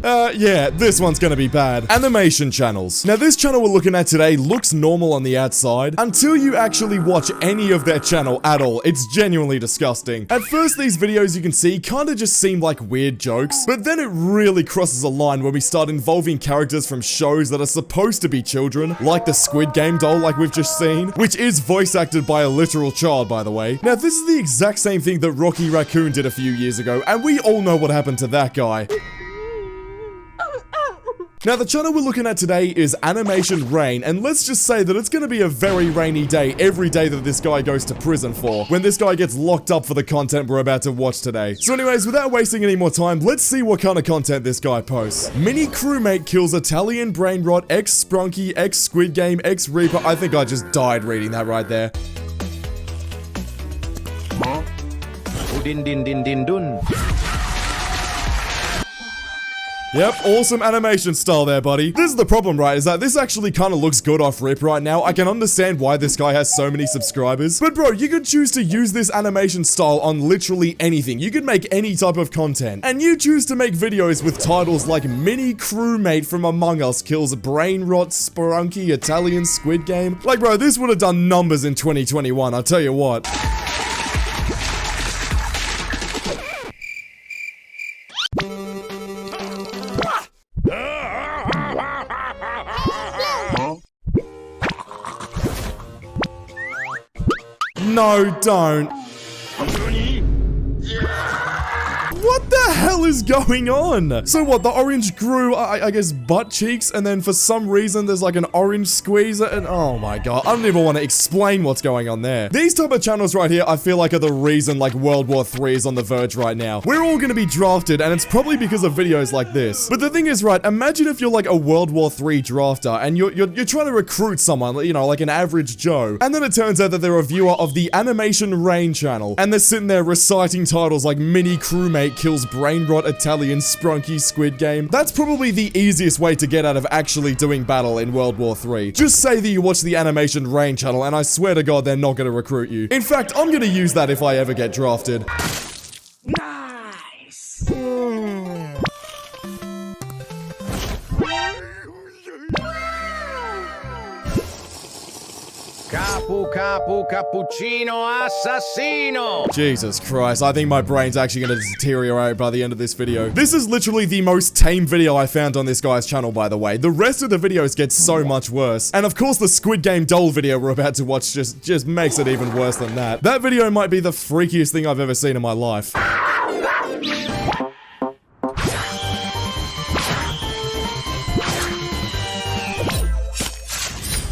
Yeah, this one's gonna be bad. Animation channels. Now, this channel we're looking at today looks normal on the outside until you actually watch any of their channel at all. It's genuinely disgusting. At first, these videos you can see kind of just seem like weird jokes, but then it really crosses a line when we start involving characters from shows that are supposed to be children, like the Squid Game doll like we've just seen, which is voice acted by a literal child, by the way. Now, this is the exact same thing that Rocky Raccoon did a few years ago, and we all know what happened to that guy. Now, the channel we're looking at today is Animation Rain, and let's just say that it's gonna be a very rainy day every day that this guy goes to prison for, when this guy gets locked up for the content we're about to watch today. So anyways, without wasting any more time, let's see what kind of content this guy posts. Mini crewmate kills Italian brain rot, ex-Sprunky, ex-Squid Game, ex-Reaper. I think I just died reading that right there. Din din din din dun. Yep, awesome animation style there, buddy. This is the problem, right, is that this actually kind of looks good off rip right now. I can understand why this guy has so many subscribers. But bro, you could choose to use this animation style on literally anything. You could make any type of content. And you choose to make videos with titles like Mini Crewmate from Among Us kills Brain Rot, Sprunky, Italian Squid Game. Like bro, this would have done numbers in 2021, I'll tell you what. No, don't. What the hell is going on? So what, the orange grew, I guess, butt cheeks, and then for some reason there's like an orange squeezer, and oh my god, I don't even want to explain what's going on there. These type of channels right here, I feel like are the reason like World War III is on the verge right now. We're all gonna be drafted, and it's probably because of videos like this. But the thing is, right, imagine if you're like a World War III drafter, and you're trying to recruit someone, you know, like an average Joe, and then it turns out that they're a viewer of the Animation Rain channel, and they're sitting there reciting titles like Mini Crewmate kills Brain Rot, Italian Sprunky, Squid Game. That's probably the easiest way to get out of actually doing battle in World War III. Just say that you watch the Animation Rain channel, and I swear to God, they're not gonna recruit you. In fact, I'm gonna use that if I ever get drafted. Nice. Capu cappuccino assassino. Jesus Christ, I think my brain's actually gonna deteriorate by the end of this video. This is literally the most tame video I found on this guy's channel, by the way. The rest of the videos get so much worse. And of course, the Squid Game doll video we're about to watch just makes it even worse than that. That video might be the freakiest thing I've ever seen in my life.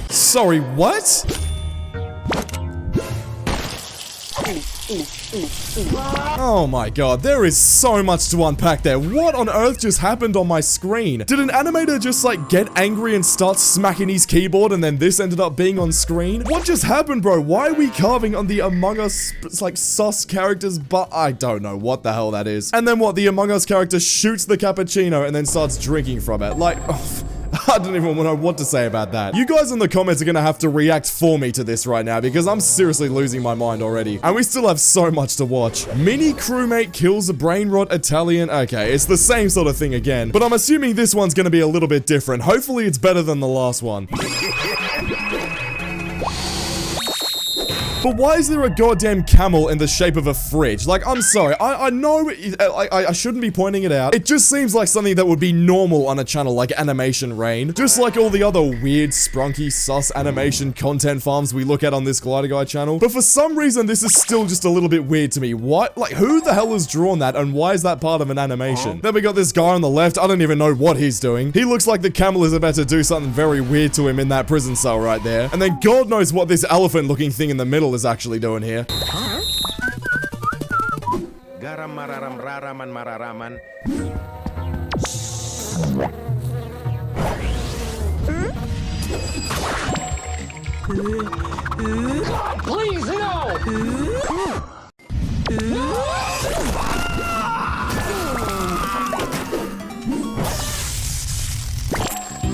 Sorry, what? Oh my god, there is so much to unpack there. What on earth just happened on my screen? Did an animator just like get angry and start smacking his keyboard and then this ended up being on screen? What just happened, bro? Why are we carving on the Among Us like sus characters? But I don't know what the hell that is. And then what? The Among Us character shoots the cappuccino and then starts drinking from it. Like, oh, I don't even know what to say about that. You guys in the comments are gonna have to react for me to this right now because I'm seriously losing my mind already. And we still have so much to watch. Mini crewmate kills a brain rot Italian. Okay, it's the same sort of thing again. But I'm assuming this one's gonna be a little bit different. Hopefully it's better than the last one. But why is there a goddamn camel in the shape of a fridge? Like, I'm sorry. I know I shouldn't be pointing it out. It just seems like something that would be normal on a channel like Animation Rain. Just like all the other weird, sprunky, sus animation content farms we look at on this Glider Guy channel. But for some reason, this is still just a little bit weird to me. What? Like, who the hell has drawn that and why is that part of an animation? Then we got this guy on the left. I don't even know what he's doing. He looks like the camel is about to do something very weird to him in that prison cell right there. And then God knows what this elephant-looking thing in the middle is actually doing here. Garam mararam raraman mararaman. Please no.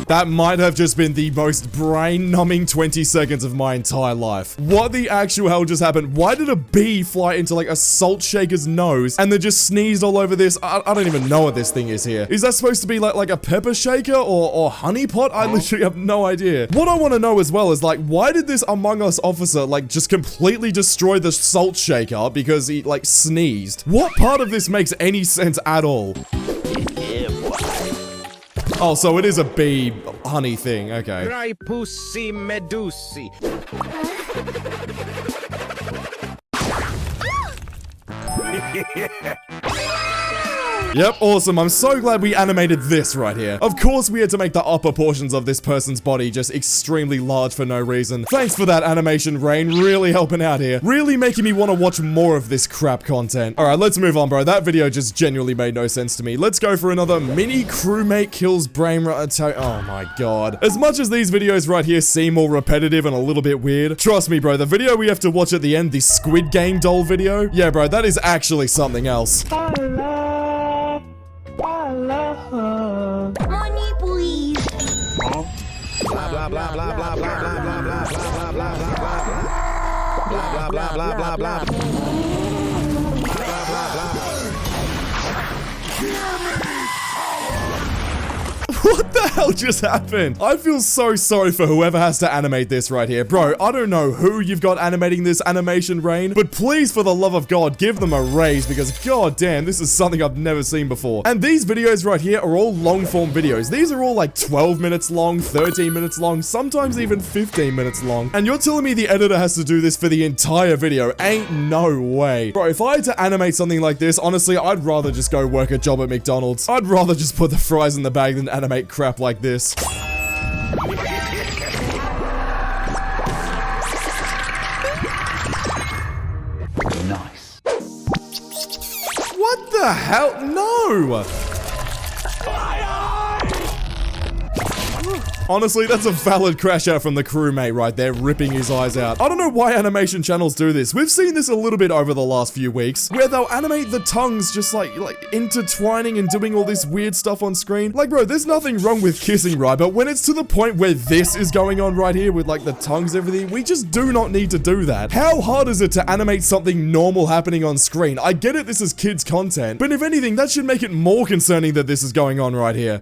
That might have just been the most brain-numbing 20 seconds of my entire life. What the actual hell just happened? Why did a bee fly into like a salt shaker's nose and then just sneezed all over this? I don't even know what this thing is here. Is that supposed to be like a pepper shaker or honey pot? I literally have no idea. What I want to know as well is like, why did this Among Us officer like just completely destroy the salt shaker because he like sneezed? What part of this makes any sense at all? Oh, so it is a bee honey thing. Okay. Dry pussy medusi. Yep, awesome. I'm so glad we animated this right here. Of course, we had to make the upper portions of this person's body just extremely large for no reason. Thanks for that animation, Rain. Really helping out here. Really making me want to watch more of this crap content. All right, let's move on, bro. That video just genuinely made no sense to me. Let's go for another mini crewmate kills brain rot. Oh my god. As much as these videos right here seem more repetitive and a little bit weird, trust me, bro, the video we have to watch at the end, the Squid Game doll video, yeah, bro, that is actually something else. Money, please. Blah blah blah blah blah blah blah blah blah blah blah blah blah blah blah blah What the hell just happened? I feel so sorry for whoever has to animate this right here. Bro, I don't know who you've got animating this animation, Rain, but please, for the love of God, give them a raise because god damn, this is something I've never seen before. And these videos right here are all long form videos. These are all like 12 minutes long, 13 minutes long, sometimes even 15 minutes long. And you're telling me the editor has to do this for the entire video? Ain't no way. Bro, if I had to animate something like this, honestly, I'd rather just go work a job at McDonald's. I'd rather just put the fries in the bag than animate crap like this. Nice. What the hell? No! Honestly, that's a valid crash out from the crewmate right there, ripping his eyes out. I don't know why animation channels do this. We've seen this a little bit over the last few weeks, where they'll animate the tongues just like intertwining and doing all this weird stuff on screen. Like, bro, there's nothing wrong with kissing, right? But when it's to the point where this is going on right here with like the tongues and everything, we just do not need to do that. How hard is it to animate something normal happening on screen? I get it, this is kids content, but if anything, that should make it more concerning that this is going on right here.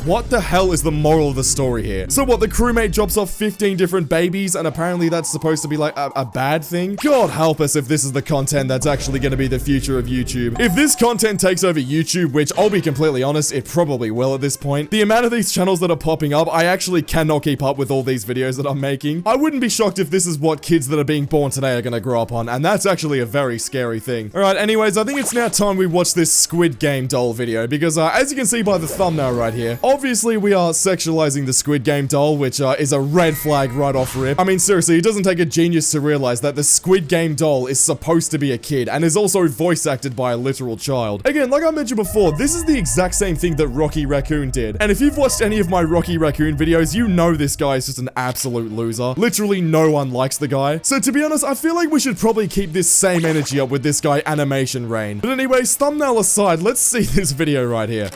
What the hell is the moral of the story here? So what, the crewmate drops off 15 different babies and apparently that's supposed to be like a bad thing? God help us if this is the content that's actually going to be the future of YouTube. If this content takes over YouTube, which I'll be completely honest, it probably will at this point, the amount of these channels that are popping up, I actually cannot keep up with all these videos that I'm making. I wouldn't be shocked if this is what kids that are being born today are going to grow up on, and that's actually a very scary thing. Alright, anyways, I think it's now time we watch this Squid Game doll video because as you can see by the thumbnail right here, obviously, we are sexualizing the Squid Game doll, which is a red flag right off rip. I mean, seriously, it doesn't take a genius to realize that the Squid Game doll is supposed to be a kid and is also voice acted by a literal child. Again, like I mentioned before, this is the exact same thing that Rocky Raccoon did. And if you've watched any of my Rocky Raccoon videos, you know this guy is just an absolute loser. Literally no one likes the guy. So to be honest, I feel like we should probably keep this same energy up with this guy, Animation Rain. But anyways, thumbnail aside, let's see this video right here.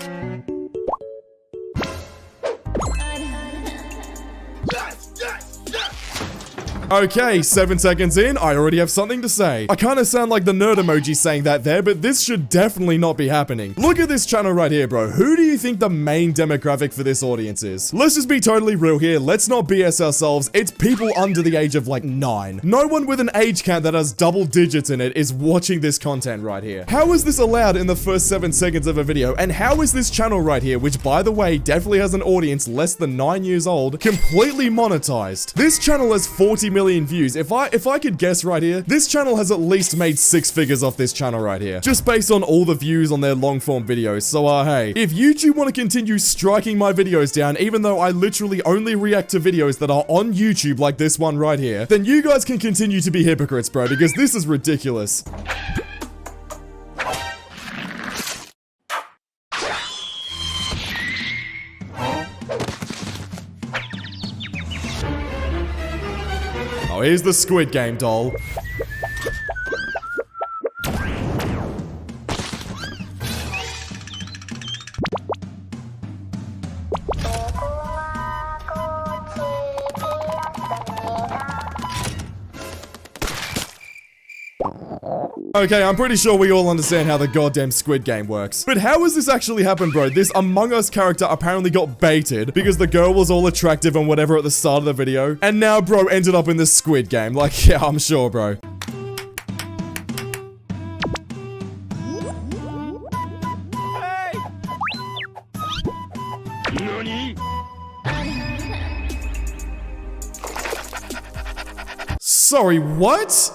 Okay, 7 seconds in, I already have something to say. I kind of sound like the nerd emoji saying that there, but this should definitely not be happening. Look at this channel right here, bro. Who do you think the main demographic for this audience is? Let's just be totally real here. Let's not BS ourselves. It's people under the age of like 9. No one with an age count that has double digits in it is watching this content right here. How is this allowed in the first 7 seconds of a video? And how is this channel right here, which by the way, definitely has an audience less than 9 years old, completely monetized? This channel has 40 million views. If I could guess right here, this channel has at least made 6 figures off this channel right here, just based on all the views on their long form videos. So hey, if YouTube want to continue striking my videos down, even though I literally only react to videos that are on YouTube like this one right here, then you guys can continue to be hypocrites, bro, because this is ridiculous. here's the Squid Game doll. Okay, I'm pretty sure we all understand how the goddamn Squid Game works. But how has this actually happened, bro? This Among Us character apparently got baited because the girl was all attractive and whatever at the start of the video. And now, bro, ended up in the Squid Game. Like, yeah, I'm sure, bro. Sorry, what?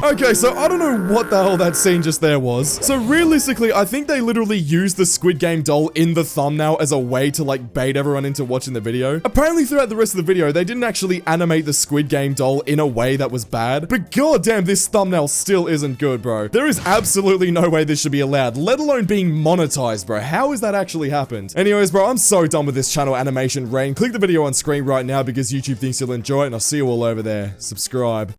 Okay, so I don't know what the hell that scene just there was. So realistically, I think they literally used the Squid Game doll in the thumbnail as a way to like bait everyone into watching the video. Apparently throughout the rest of the video, they didn't actually animate the Squid Game doll in a way that was bad. But goddamn, this thumbnail still isn't good, bro. There is absolutely no way this should be allowed, let alone being monetized, bro. How has that actually happened? Anyways, bro, I'm so done with this channel animation reign. Click the video on screen right now because YouTube thinks you'll enjoy it, and I'll see you all over there. Subscribe.